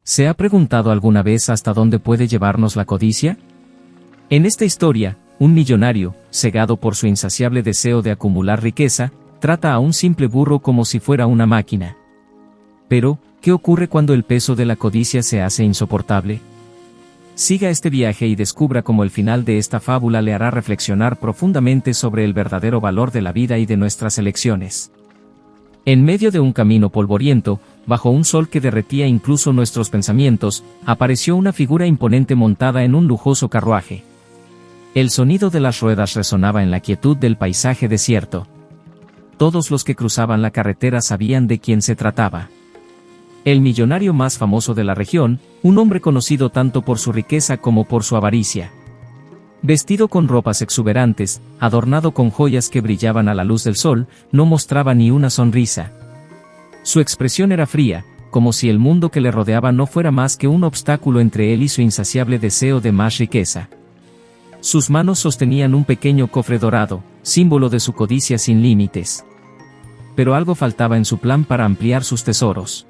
¿Se ha preguntado alguna vez hasta dónde puede llevarnos la codicia? En esta historia, un millonario, cegado por su insaciable deseo de acumular riqueza, trata a un simple burro como si fuera una máquina. Pero, ¿qué ocurre cuando el peso de la codicia se hace insoportable? Siga este viaje y descubra cómo el final de esta fábula le hará reflexionar profundamente sobre el verdadero valor de la vida y de nuestras elecciones. En medio de un camino polvoriento, bajo un sol que derretía incluso nuestros pensamientos, apareció una figura imponente montada en un lujoso carruaje. El sonido de las ruedas resonaba en la quietud del paisaje desierto. Todos los que cruzaban la carretera sabían de quién se trataba. El millonario más famoso de la región, un hombre conocido tanto por su riqueza como por su avaricia. Vestido con ropas exuberantes, adornado con joyas que brillaban a la luz del sol, no mostraba ni una sonrisa. Su expresión era fría, como si el mundo que le rodeaba no fuera más que un obstáculo entre él y su insaciable deseo de más riqueza. Sus manos sostenían un pequeño cofre dorado, símbolo de su codicia sin límites. Pero algo faltaba en su plan para ampliar sus tesoros.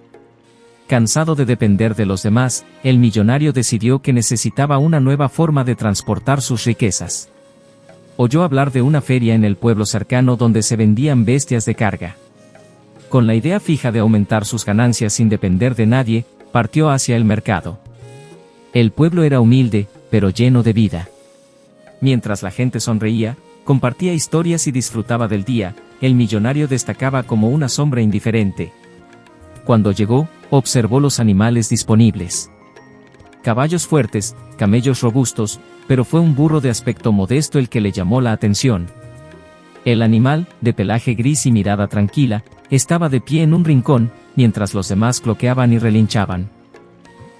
Cansado de depender de los demás, el millonario decidió que necesitaba una nueva forma de transportar sus riquezas. Oyó hablar de una feria en el pueblo cercano donde se vendían bestias de carga. Con la idea fija de aumentar sus ganancias sin depender de nadie, partió hacia el mercado. El pueblo era humilde, pero lleno de vida. Mientras la gente sonreía, compartía historias y disfrutaba del día, el millonario destacaba como una sombra indiferente. Cuando llegó, observó los animales disponibles. Caballos fuertes, camellos robustos, pero fue un burro de aspecto modesto el que le llamó la atención. El animal, de pelaje gris y mirada tranquila, estaba de pie en un rincón, mientras los demás cloqueaban y relinchaban.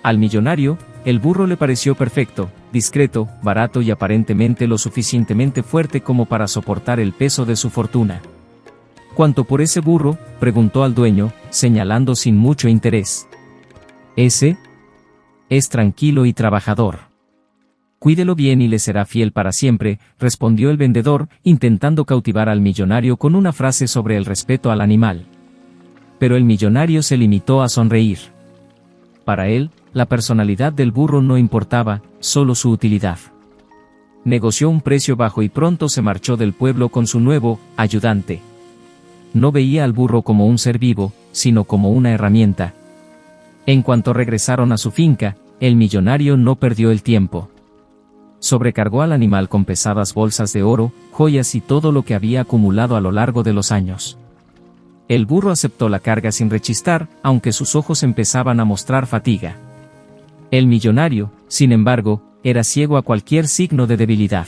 Al millonario, el burro le pareció perfecto, discreto, barato y aparentemente lo suficientemente fuerte como para soportar el peso de su fortuna. ¿Cuánto por ese burro?, preguntó al dueño, señalando sin mucho interés. Ese es tranquilo y trabajador. Cuídelo bien y le será fiel para siempre, respondió el vendedor, intentando cautivar al millonario con una frase sobre el respeto al animal. Pero el millonario se limitó a sonreír. Para él, la personalidad del burro no importaba, solo su utilidad. Negoció un precio bajo y pronto se marchó del pueblo con su nuevo ayudante. No veía al burro como un ser vivo, sino como una herramienta. En cuanto regresaron a su finca, el millonario no perdió el tiempo. Sobrecargó al animal con pesadas bolsas de oro, joyas y todo lo que había acumulado a lo largo de los años. El burro aceptó la carga sin rechistar, aunque sus ojos empezaban a mostrar fatiga. El millonario, sin embargo, era ciego a cualquier signo de debilidad.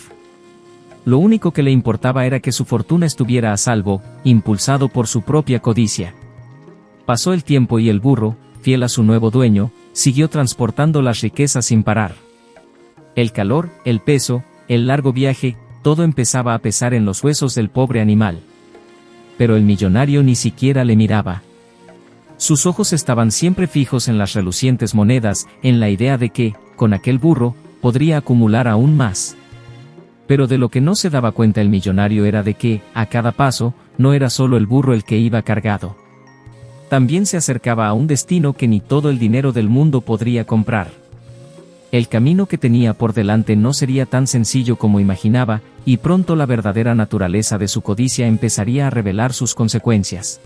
Lo único que le importaba era que su fortuna estuviera a salvo, impulsado por su propia codicia. Pasó el tiempo y el burro, fiel a su nuevo dueño, siguió transportando las riquezas sin parar. El calor, el peso, el largo viaje, todo empezaba a pesar en los huesos del pobre animal. Pero el millonario ni siquiera le miraba. Sus ojos estaban siempre fijos en las relucientes monedas, en la idea de que, con aquel burro, podría acumular aún más. Pero de lo que no se daba cuenta el millonario era de que, a cada paso, no era solo el burro el que iba cargado. También se acercaba a un destino que ni todo el dinero del mundo podría comprar. El camino que tenía por delante no sería tan sencillo como imaginaba, y pronto la verdadera naturaleza de su codicia empezaría a revelar sus consecuencias.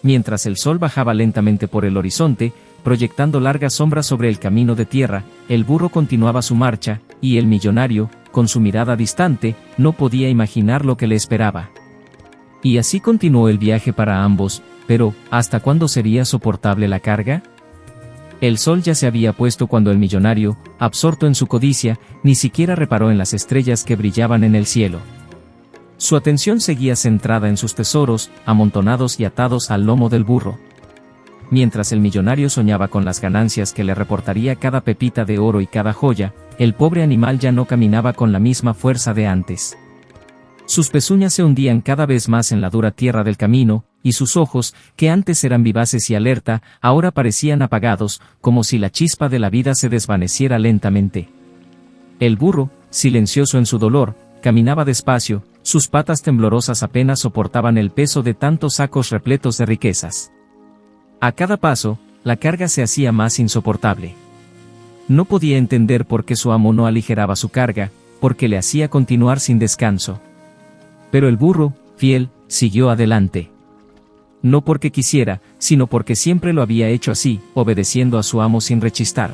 Mientras el sol bajaba lentamente por el horizonte, proyectando largas sombras sobre el camino de tierra, el burro continuaba su marcha, y el millonario, con su mirada distante, no podía imaginar lo que le esperaba. Y así continuó el viaje para ambos, pero, ¿hasta cuándo sería soportable la carga? El sol ya se había puesto cuando el millonario, absorto en su codicia, ni siquiera reparó en las estrellas que brillaban en el cielo. Su atención seguía centrada en sus tesoros, amontonados y atados al lomo del burro. Mientras el millonario soñaba con las ganancias que le reportaría cada pepita de oro y cada joya, el pobre animal ya no caminaba con la misma fuerza de antes. Sus pezuñas se hundían cada vez más en la dura tierra del camino, y sus ojos, que antes eran vivaces y alerta, ahora parecían apagados, como si la chispa de la vida se desvaneciera lentamente. El burro, silencioso en su dolor, caminaba despacio, sus patas temblorosas apenas soportaban el peso de tantos sacos repletos de riquezas. A cada paso, la carga se hacía más insoportable. No podía entender por qué su amo no aligeraba su carga, porque le hacía continuar sin descanso. Pero el burro, fiel, siguió adelante. No porque quisiera, sino porque siempre lo había hecho así, obedeciendo a su amo sin rechistar.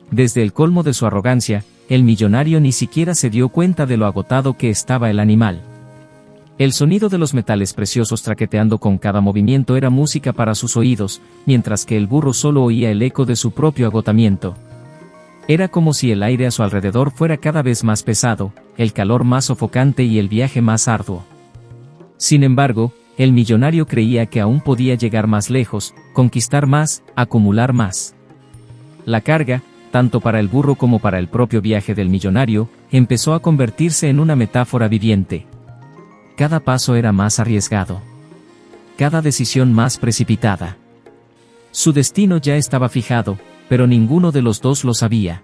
Desde el colmo de su arrogancia, el millonario ni siquiera se dio cuenta de lo agotado que estaba el animal. El sonido de los metales preciosos traqueteando con cada movimiento era música para sus oídos, mientras que el burro solo oía el eco de su propio agotamiento. Era como si el aire a su alrededor fuera cada vez más pesado, el calor más sofocante y el viaje más arduo. Sin embargo, el millonario creía que aún podía llegar más lejos, conquistar más, acumular más. La carga, tanto para el burro como para el propio viaje del millonario, empezó a convertirse en una metáfora viviente. Cada paso era más arriesgado. Cada decisión más precipitada. Su destino ya estaba fijado, pero ninguno de los dos lo sabía.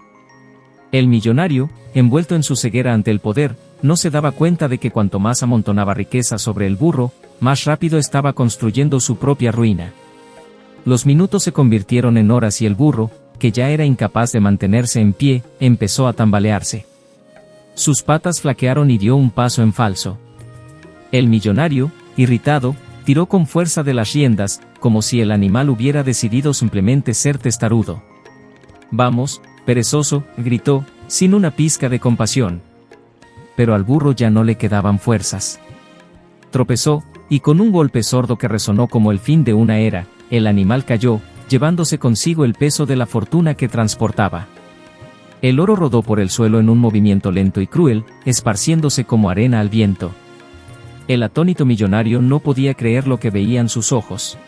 El millonario, envuelto en su ceguera ante el poder, no se daba cuenta de que cuanto más amontonaba riqueza sobre el burro, más rápido estaba construyendo su propia ruina. Los minutos se convirtieron en horas y el burro, que ya era incapaz de mantenerse en pie, empezó a tambalearse. Sus patas flaquearon y dio un paso en falso. El millonario, irritado, tiró con fuerza de las riendas, como si el animal hubiera decidido simplemente ser testarudo. «Vamos, perezoso», gritó, sin una pizca de compasión. Pero al burro ya no le quedaban fuerzas. Tropezó, y con un golpe sordo que resonó como el fin de una era, el animal cayó, llevándose consigo el peso de la fortuna que transportaba. El oro rodó por el suelo en un movimiento lento y cruel, esparciéndose como arena al viento. El atónito millonario no podía creer lo que veían sus ojos.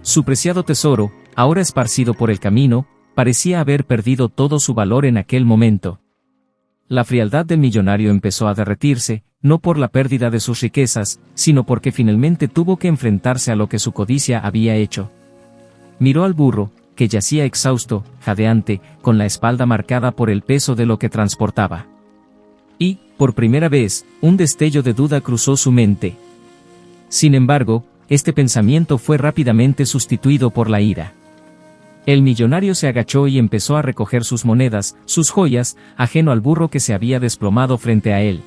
Su preciado tesoro, ahora esparcido por el camino, parecía haber perdido todo su valor en aquel momento. La frialdad del millonario empezó a derretirse, no por la pérdida de sus riquezas, sino porque finalmente tuvo que enfrentarse a lo que su codicia había hecho. Miró al burro, que yacía exhausto, jadeante, con la espalda marcada por el peso de lo que transportaba. Y, por primera vez, un destello de duda cruzó su mente. Sin embargo, este pensamiento fue rápidamente sustituido por la ira. El millonario se agachó y empezó a recoger sus monedas, sus joyas, ajeno al burro que se había desplomado frente a él.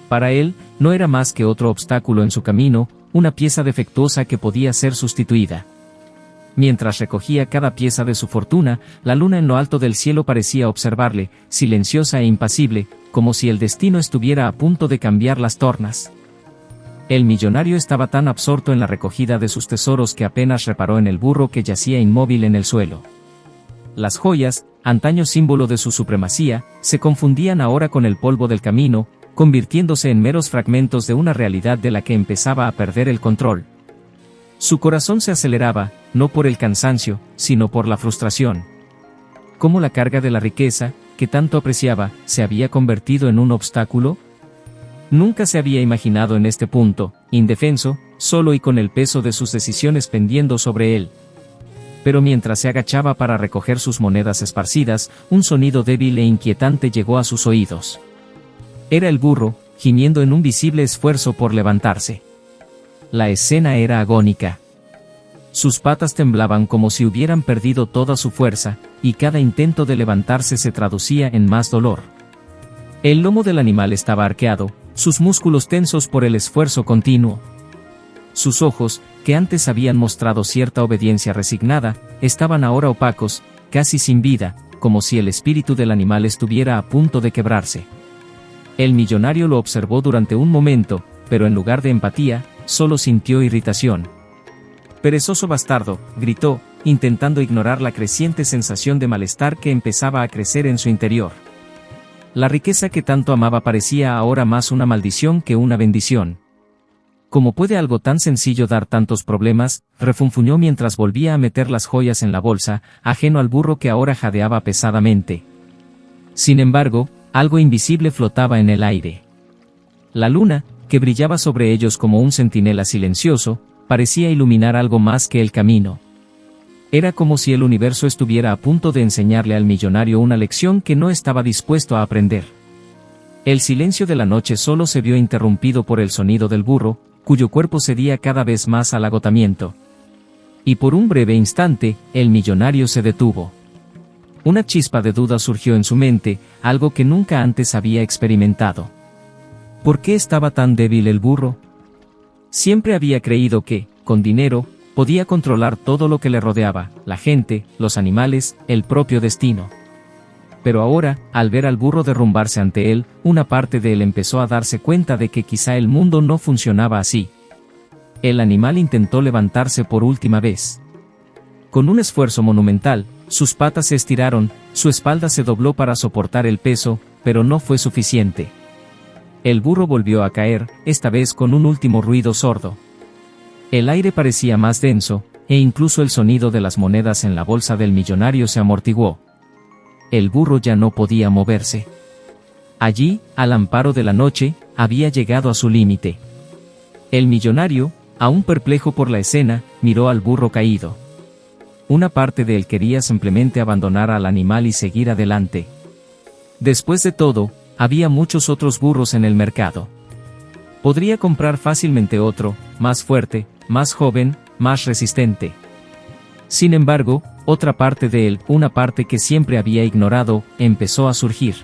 Para él, no era más que otro obstáculo en su camino, una pieza defectuosa que podía ser sustituida. Mientras recogía cada pieza de su fortuna, la luna en lo alto del cielo parecía observarle, silenciosa e impasible, como si el destino estuviera a punto de cambiar las tornas. El millonario estaba tan absorto en la recogida de sus tesoros que apenas reparó en el burro que yacía inmóvil en el suelo. Las joyas, antaño símbolo de su supremacía, se confundían ahora con el polvo del camino, convirtiéndose en meros fragmentos de una realidad de la que empezaba a perder el control. Su corazón se aceleraba, no por el cansancio, sino por la frustración. ¿Cómo la carga de la riqueza, que tanto apreciaba, se había convertido en un obstáculo? Nunca se había imaginado en este punto, indefenso, solo y con el peso de sus decisiones pendiendo sobre él. Pero mientras se agachaba para recoger sus monedas esparcidas, un sonido débil e inquietante llegó a sus oídos. Era el burro, gimiendo en un visible esfuerzo por levantarse. La escena era agónica. Sus patas temblaban como si hubieran perdido toda su fuerza, y cada intento de levantarse se traducía en más dolor. El lomo del animal estaba arqueado, sus músculos tensos por el esfuerzo continuo. Sus ojos, que antes habían mostrado cierta obediencia resignada, estaban ahora opacos, casi sin vida, como si el espíritu del animal estuviera a punto de quebrarse. El millonario lo observó durante un momento, pero en lugar de empatía, solo sintió irritación. «Perezoso bastardo», gritó, intentando ignorar la creciente sensación de malestar que empezaba a crecer en su interior. La riqueza que tanto amaba parecía ahora más una maldición que una bendición. ¿Cómo puede algo tan sencillo dar tantos problemas?, refunfuñó mientras volvía a meter las joyas en la bolsa, ajeno al burro que ahora jadeaba pesadamente. Sin embargo, algo invisible flotaba en el aire. La luna, que brillaba sobre ellos como un centinela silencioso, parecía iluminar algo más que el camino. Era como si el universo estuviera a punto de enseñarle al millonario una lección que no estaba dispuesto a aprender. El silencio de la noche solo se vio interrumpido por el sonido del burro, cuyo cuerpo cedía cada vez más al agotamiento. Y por un breve instante, el millonario se detuvo. Una chispa de duda surgió en su mente, algo que nunca antes había experimentado. ¿Por qué estaba tan débil el burro? Siempre había creído que, con dinero, podía controlar todo lo que le rodeaba, la gente, los animales, el propio destino. Pero ahora, al ver al burro derrumbarse ante él, una parte de él empezó a darse cuenta de que quizá el mundo no funcionaba así. El animal intentó levantarse por última vez. Con un esfuerzo monumental, sus patas se estiraron, su espalda se dobló para soportar el peso, pero no fue suficiente. El burro volvió a caer, esta vez con un último ruido sordo. El aire parecía más denso, e incluso el sonido de las monedas en la bolsa del millonario se amortiguó. El burro ya no podía moverse. Allí, al amparo de la noche, había llegado a su límite. El millonario, aún perplejo por la escena, miró al burro caído. Una parte de él quería simplemente abandonar al animal y seguir adelante. Después de todo, había muchos otros burros en el mercado. Podría comprar fácilmente otro, más fuerte, más joven, más resistente. Sin embargo, otra parte de él, una parte que siempre había ignorado, empezó a surgir.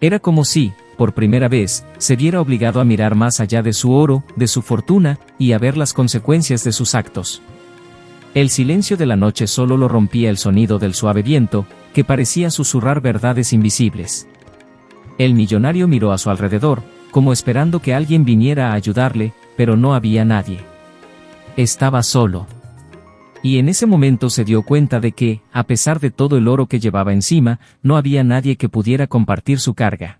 Era como si, por primera vez, se viera obligado a mirar más allá de su oro, de su fortuna, y a ver las consecuencias de sus actos. El silencio de la noche solo lo rompía el sonido del suave viento, que parecía susurrar verdades invisibles. El millonario miró a su alrededor, como esperando que alguien viniera a ayudarle, pero no había nadie. Estaba solo. Y en ese momento se dio cuenta de que, a pesar de todo el oro que llevaba encima, no había nadie que pudiera compartir su carga.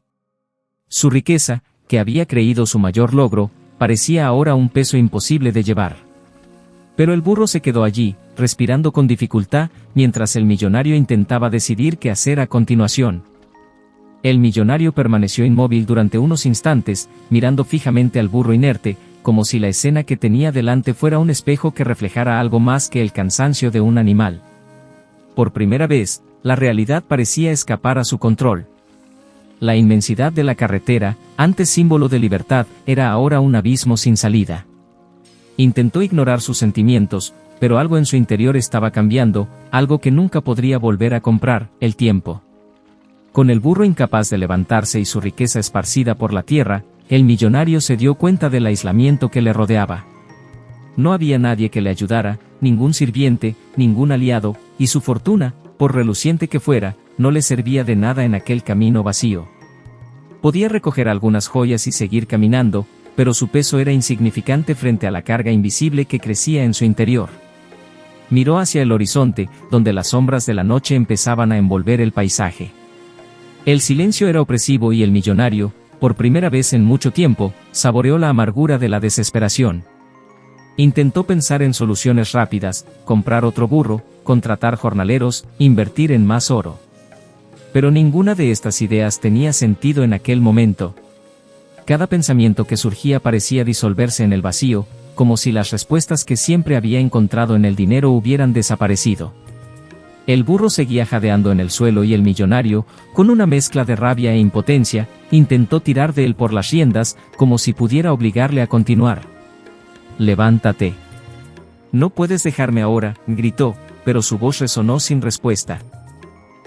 Su riqueza, que había creído su mayor logro, parecía ahora un peso imposible de llevar. Pero el burro se quedó allí, respirando con dificultad, mientras el millonario intentaba decidir qué hacer a continuación. El millonario permaneció inmóvil durante unos instantes, mirando fijamente al burro inerte, como si la escena que tenía delante fuera un espejo que reflejara algo más que el cansancio de un animal. Por primera vez, la realidad parecía escapar a su control. La inmensidad de la carretera, antes símbolo de libertad, era ahora un abismo sin salida. Intentó ignorar sus sentimientos, pero algo en su interior estaba cambiando, algo que nunca podría volver a comprar, el tiempo. Con el burro incapaz de levantarse y su riqueza esparcida por la tierra, el millonario se dio cuenta del aislamiento que le rodeaba. No había nadie que le ayudara, ningún sirviente, ningún aliado, y su fortuna, por reluciente que fuera, no le servía de nada en aquel camino vacío. Podía recoger algunas joyas y seguir caminando, pero su peso era insignificante frente a la carga invisible que crecía en su interior. Miró hacia el horizonte, donde las sombras de la noche empezaban a envolver el paisaje. El silencio era opresivo y el millonario, por primera vez en mucho tiempo, saboreó la amargura de la desesperación. Intentó pensar en soluciones rápidas, comprar otro burro, contratar jornaleros, invertir en más oro. Pero ninguna de estas ideas tenía sentido en aquel momento. Cada pensamiento que surgía parecía disolverse en el vacío, como si las respuestas que siempre había encontrado en el dinero hubieran desaparecido. El burro seguía jadeando en el suelo y el millonario, con una mezcla de rabia e impotencia, intentó tirar de él por las riendas, como si pudiera obligarle a continuar. «Levántate. No puedes dejarme ahora», gritó, pero su voz resonó sin respuesta.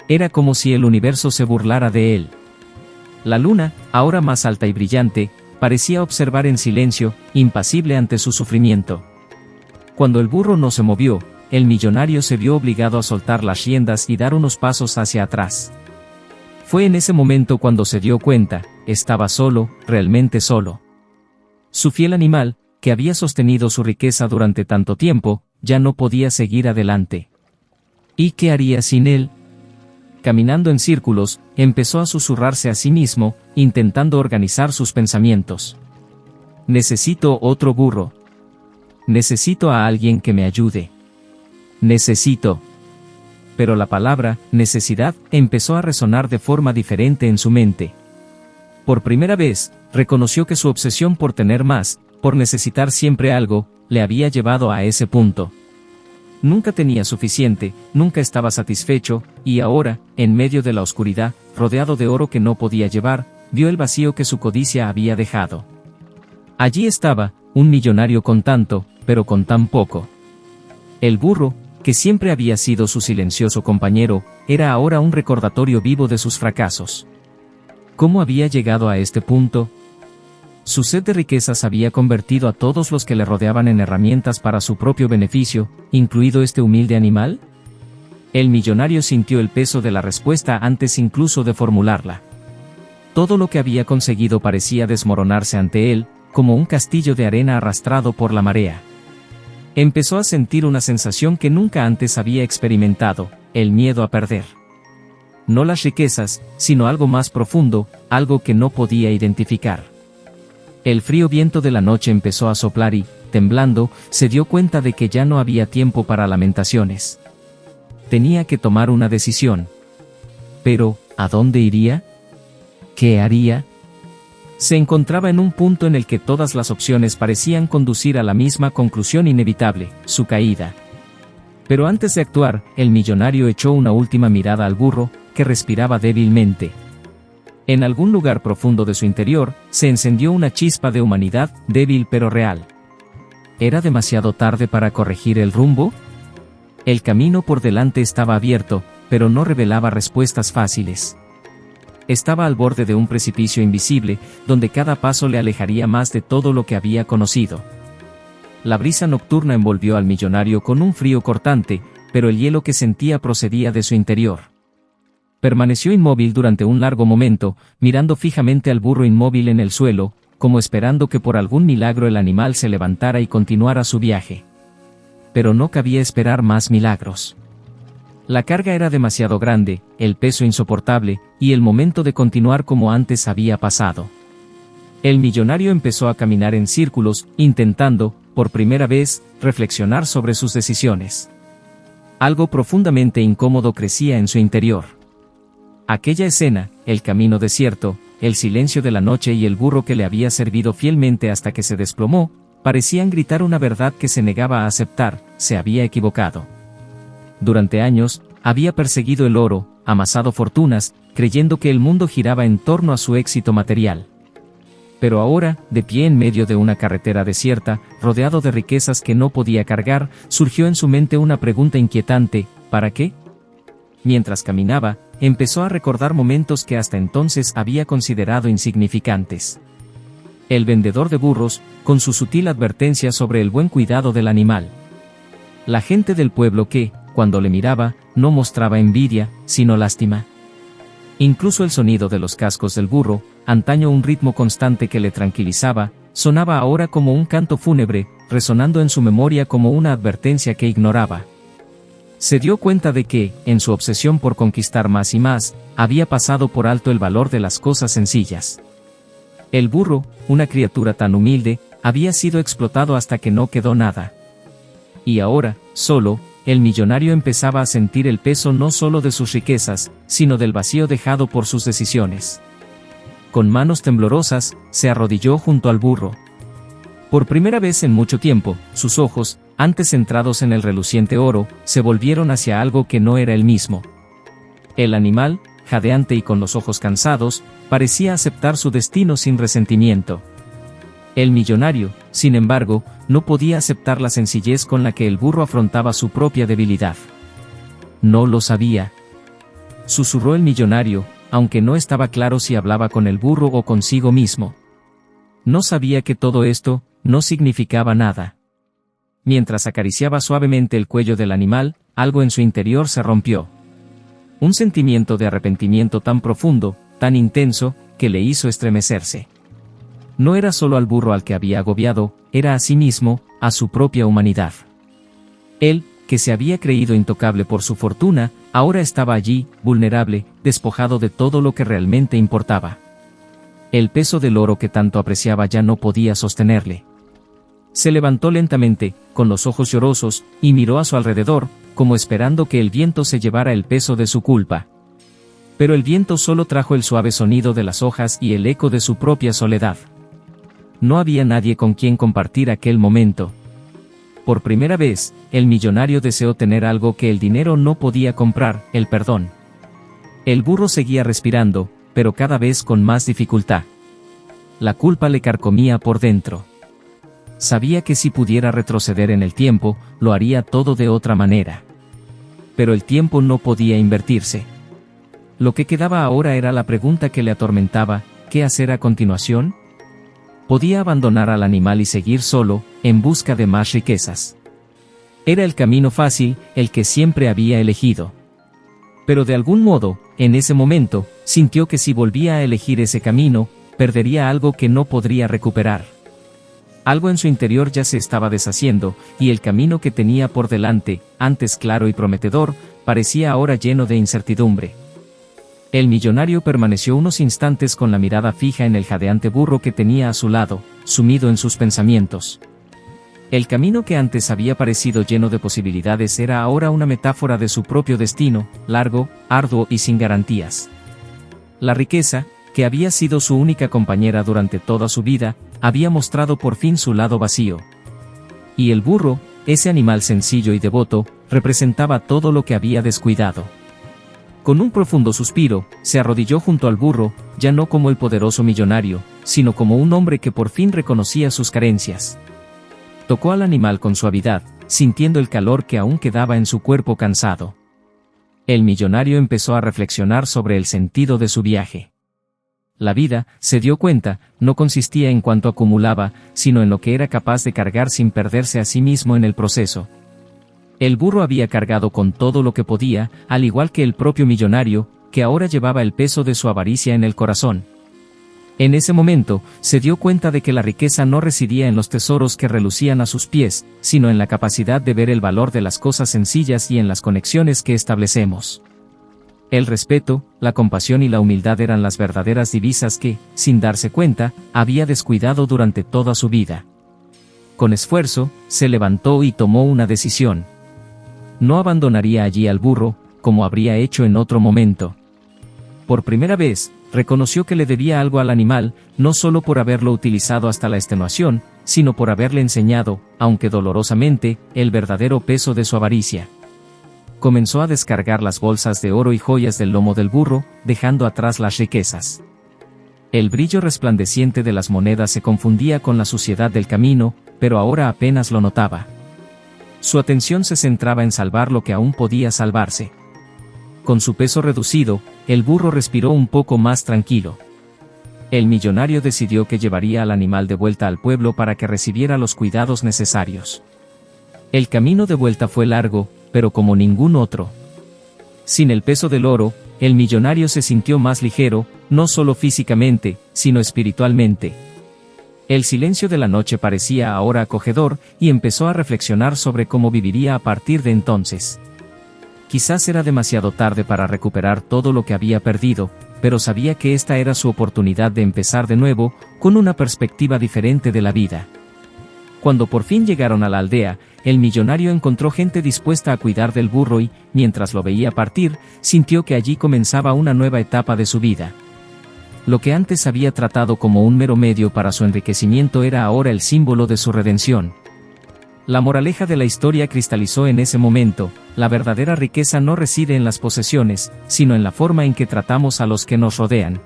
Era como si el universo se burlara de él. La luna, ahora más alta y brillante, parecía observar en silencio, impasible ante su sufrimiento. Cuando el burro no se movió, el millonario se vio obligado a soltar las riendas y dar unos pasos hacia atrás. Fue en ese momento cuando se dio cuenta, estaba solo, realmente solo. Su fiel animal, que había sostenido su riqueza durante tanto tiempo, ya no podía seguir adelante. ¿Y qué haría sin él? Caminando en círculos, empezó a susurrarse a sí mismo, intentando organizar sus pensamientos. Necesito otro burro. Necesito a alguien que me ayude. Necesito. Pero la palabra, necesidad, empezó a resonar de forma diferente en su mente. Por primera vez, reconoció que su obsesión por tener más, por necesitar siempre algo, le había llevado a ese punto. Nunca tenía suficiente, nunca estaba satisfecho, y ahora, en medio de la oscuridad, rodeado de oro que no podía llevar, vio el vacío que su codicia había dejado. Allí estaba, un millonario con tanto, pero con tan poco. El burro, que siempre había sido su silencioso compañero, era ahora un recordatorio vivo de sus fracasos. ¿Cómo había llegado a este punto? Su sed de riquezas había convertido a todos los que le rodeaban en herramientas para su propio beneficio, incluido este humilde animal. El millonario sintió el peso de la respuesta antes incluso de formularla. Todo lo que había conseguido parecía desmoronarse ante él, como un castillo de arena arrastrado por la marea. Empezó a sentir una sensación que nunca antes había experimentado, el miedo a perder. No las riquezas, sino algo más profundo, algo que no podía identificar. El frío viento de la noche empezó a soplar y, temblando, se dio cuenta de que ya no había tiempo para lamentaciones. Tenía que tomar una decisión. Pero, ¿a dónde iría? ¿Qué haría? Se encontraba en un punto en el que todas las opciones parecían conducir a la misma conclusión inevitable, su caída. Pero antes de actuar, el millonario echó una última mirada al burro, que respiraba débilmente. En algún lugar profundo de su interior, se encendió una chispa de humanidad, débil pero real. ¿Era demasiado tarde para corregir el rumbo? El camino por delante estaba abierto, pero no revelaba respuestas fáciles. Estaba al borde de un precipicio invisible, donde cada paso le alejaría más de todo lo que había conocido. La brisa nocturna envolvió al millonario con un frío cortante, pero el hielo que sentía procedía de su interior. Permaneció inmóvil durante un largo momento, mirando fijamente al burro inmóvil en el suelo, como esperando que por algún milagro el animal se levantara y continuara su viaje. Pero no cabía esperar más milagros. La carga era demasiado grande, el peso insoportable, y el momento de continuar como antes había pasado. El millonario empezó a caminar en círculos, intentando, por primera vez, reflexionar sobre sus decisiones. Algo profundamente incómodo crecía en su interior. Aquella escena, el camino desierto, el silencio de la noche y el burro que le había servido fielmente hasta que se desplomó, parecían gritar una verdad que se negaba a aceptar: se había equivocado. Durante años, había perseguido el oro, amasado fortunas, creyendo que el mundo giraba en torno a su éxito material. Pero ahora, de pie en medio de una carretera desierta, rodeado de riquezas que no podía cargar, surgió en su mente una pregunta inquietante: ¿para qué? Mientras caminaba, empezó a recordar momentos que hasta entonces había considerado insignificantes. El vendedor de burros, con su sutil advertencia sobre el buen cuidado del animal. La gente del pueblo que, cuando le miraba, no mostraba envidia, sino lástima. Incluso el sonido de los cascos del burro, antaño un ritmo constante que le tranquilizaba, sonaba ahora como un canto fúnebre, resonando en su memoria como una advertencia que ignoraba. Se dio cuenta de que, en su obsesión por conquistar más y más, había pasado por alto el valor de las cosas sencillas. El burro, una criatura tan humilde, había sido explotado hasta que no quedó nada. Y ahora, solo, el millonario empezaba a sentir el peso no solo de sus riquezas, sino del vacío dejado por sus decisiones. Con manos temblorosas, se arrodilló junto al burro. Por primera vez en mucho tiempo, sus ojos, antes centrados en el reluciente oro, se volvieron hacia algo que no era el mismo. El animal, jadeante y con los ojos cansados, parecía aceptar su destino sin resentimiento. El millonario, sin embargo, no podía aceptar la sencillez con la que el burro afrontaba su propia debilidad. No lo sabía. Susurró el millonario, aunque no estaba claro si hablaba con el burro o consigo mismo. No sabía que todo esto no significaba nada. Mientras acariciaba suavemente el cuello del animal, algo en su interior se rompió. Un sentimiento de arrepentimiento tan profundo, tan intenso, que le hizo estremecerse. No era solo al burro al que había agobiado, era a sí mismo, a su propia humanidad. Él, que se había creído intocable por su fortuna, ahora estaba allí, vulnerable, despojado de todo lo que realmente importaba. El peso del oro que tanto apreciaba ya no podía sostenerle. Se levantó lentamente, con los ojos llorosos, y miró a su alrededor, como esperando que el viento se llevara el peso de su culpa. Pero el viento solo trajo el suave sonido de las hojas y el eco de su propia soledad. No había nadie con quien compartir aquel momento. Por primera vez, el millonario deseó tener algo que el dinero no podía comprar: el perdón. El burro seguía respirando, pero cada vez con más dificultad. La culpa le carcomía por dentro. sabía que si pudiera retroceder en el tiempo, lo haría todo de otra manera. Pero el tiempo no podía invertirse. Lo que quedaba ahora era la pregunta que le atormentaba: ¿qué hacer a continuación? Podía abandonar al animal y seguir solo, en busca de más riquezas. Era el camino fácil, el que siempre había elegido. Pero de algún modo, en ese momento, sintió que si volvía a elegir ese camino, perdería algo que no podría recuperar. Algo en su interior ya se estaba deshaciendo, y el camino que tenía por delante, antes claro y prometedor, parecía ahora lleno de incertidumbre. El millonario permaneció unos instantes con la mirada fija en el jadeante burro que tenía a su lado, sumido en sus pensamientos. El camino que antes había parecido lleno de posibilidades era ahora una metáfora de su propio destino, largo, arduo y sin garantías. La riqueza, que había sido su única compañera durante toda su vida, había mostrado por fin su lado vacío. Y el burro, ese animal sencillo y devoto, representaba todo lo que había descuidado. Con un profundo suspiro, se arrodilló junto al burro, ya no como el poderoso millonario, sino como un hombre que por fin reconocía sus carencias. Tocó al animal con suavidad, sintiendo el calor que aún quedaba en su cuerpo cansado. El millonario empezó a reflexionar sobre el sentido de su viaje. La vida, se dio cuenta, no consistía en cuánto acumulaba, sino en lo que era capaz de cargar sin perderse a sí mismo en el proceso. El burro había cargado con todo lo que podía, al igual que el propio millonario, que ahora llevaba el peso de su avaricia en el corazón. En ese momento, se dio cuenta de que la riqueza no residía en los tesoros que relucían a sus pies, sino en la capacidad de ver el valor de las cosas sencillas y en las conexiones que establecemos. El respeto, la compasión y la humildad eran las verdaderas divisas que, sin darse cuenta, había descuidado durante toda su vida. Con esfuerzo, se levantó y tomó una decisión. No abandonaría allí al burro, como habría hecho en otro momento. Por primera vez, reconoció que le debía algo al animal, no solo por haberlo utilizado hasta la extenuación, sino por haberle enseñado, aunque dolorosamente, el verdadero peso de su avaricia. Comenzó a descargar las bolsas de oro y joyas del lomo del burro, dejando atrás las riquezas. El brillo resplandeciente de las monedas se confundía con la suciedad del camino, pero ahora apenas lo notaba. Su atención se centraba en salvar lo que aún podía salvarse. Con su peso reducido, el burro respiró un poco más tranquilo. El millonario decidió que llevaría al animal de vuelta al pueblo para que recibiera los cuidados necesarios. El camino de vuelta fue largo, pero como ningún otro. Sin el peso del oro, el millonario se sintió más ligero, no solo físicamente, sino espiritualmente. El silencio de la noche parecía ahora acogedor, y empezó a reflexionar sobre cómo viviría a partir de entonces. Quizás era demasiado tarde para recuperar todo lo que había perdido, pero sabía que esta era su oportunidad de empezar de nuevo, con una perspectiva diferente de la vida. Cuando por fin llegaron a la aldea, el millonario encontró gente dispuesta a cuidar del burro y, mientras lo veía partir, sintió que allí comenzaba una nueva etapa de su vida. Lo que antes había tratado como un mero medio para su enriquecimiento era ahora el símbolo de su redención. La moraleja de la historia cristalizó en ese momento: la verdadera riqueza no reside en las posesiones, sino en la forma en que tratamos a los que nos rodean.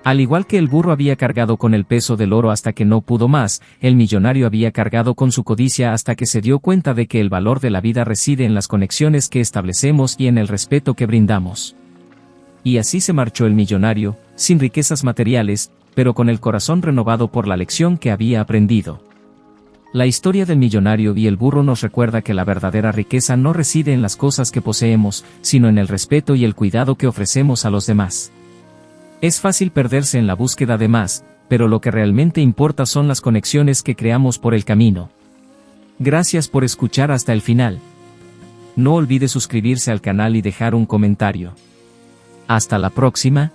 Al igual que el burro había cargado con el peso del oro hasta que no pudo más, el millonario había cargado con su codicia hasta que se dio cuenta de que el valor de la vida reside en las conexiones que establecemos y en el respeto que brindamos. Y así se marchó el millonario, sin riquezas materiales, pero con el corazón renovado por la lección que había aprendido. La historia del millonario y el burro nos recuerda que la verdadera riqueza no reside en las cosas que poseemos, sino en el respeto y el cuidado que ofrecemos a los demás. Es fácil perderse en la búsqueda de más, pero lo que realmente importa son las conexiones que creamos por el camino. Gracias por escuchar hasta el final. No olvide suscribirse al canal y dejar un comentario. Hasta la próxima.